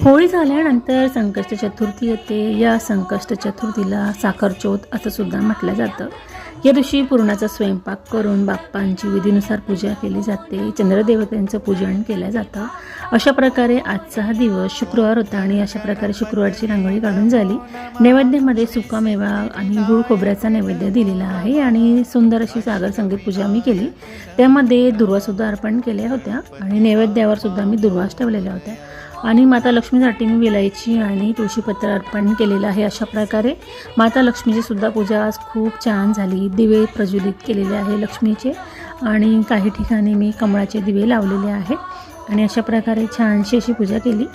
होळी झाल्यानंतर संकष्ट चतुर्थी येते। या संकष्ट चतुर्थीला साखर चौथ असं सुद्धा म्हटलं जातं। या दिवशी पुरणाचा स्वयंपाक करून बाप्पांची विधीनुसार पूजा केली जाते, चंद्रदेवतेचं पूजन केलं जातं। अशा प्रकारे आजचा हा दिवस शुक्रवार होता आणि अशा प्रकारे शुक्रवारची रांगोळी काढून झाली। नैवेद्यामध्ये सुकामेवा आणि गुळ खोबऱ्याचा नैवेद्य दिलेला आहे आणि सुंदर अशी सागर संगीत पूजा मी केली। त्यामध्ये दुर्वासुद्धा अर्पण केल्या होत्या आणि नैवेद्यावर सुद्धा मी दुर्वास ठेवलेल्या होत्या आणि माता लक्ष्मीसाठी मी विलायची आणि तुळशीपत्र अर्पण केलेलं आहे। अशा प्रकारे माता लक्ष्मीची सुद्धा पूजा आज खूप छान झाली। दिवे प्रज्वलित केलेले आहे लक्ष्मीचे आणि काही ठिकाणी मी कमळाचे दिवे लावलेले आहेत आणि अशा प्रकारे छानशी अशी पूजा केली।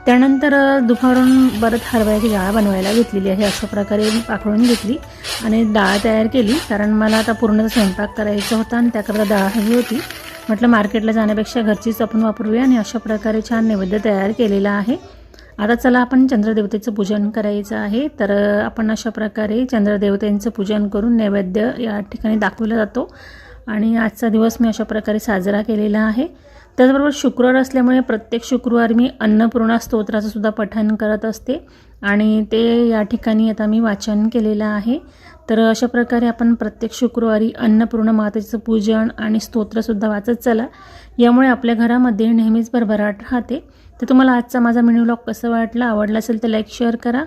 त्यानंतर दुपारून परत हरभऱ्याची डाळ बनवायला घेतलेली आहे। अशा प्रकारे मी पाकळून घेतली आणि डाळ तयार केली, कारण मला आता पूर्ण स्वयंपाक करायचा होता आणि त्याकरता डाळ हवी होती। म्हटलं मार्केटला जाण्यापेक्षा घरचीच आपण वापरूया आणि अशा प्रकारे छान नैवेद्य तयार केलेला आहे। आता चला आपण चंद्रदेवतेचं पूजन करायचं आहे। तर आपण अशा प्रकारे चंद्रदेवतेचं पूजन करून नैवेद्य या ठिकाणी दाखवला जातो आणि आजचा दिवस मी अशा प्रकारे साजरा केलेला आहे। त्याचबरोबर शुक्रवार असल्यामुळे प्रत्येक शुक्रवारी मी अन्नपूर्णा स्तोत्राचं सुद्धा पठण करत असते आणि ते या ठिकाणी आता मी वाचन केलेलं आहे। तर अशा प्रकारे आपण प्रत्येक शुक्रवारी अन्नपूर्णा मातेचं पूजन आणि स्तोत्रसुद्धा वाचत चला, यामुळे आपल्या घरामध्ये नेहमीच भरभराट राहते। तर तुम्हाला आजचा माझा मिनी व्लॉग कसा वाटला, आवडला असेल तर लाईक शेअर करा।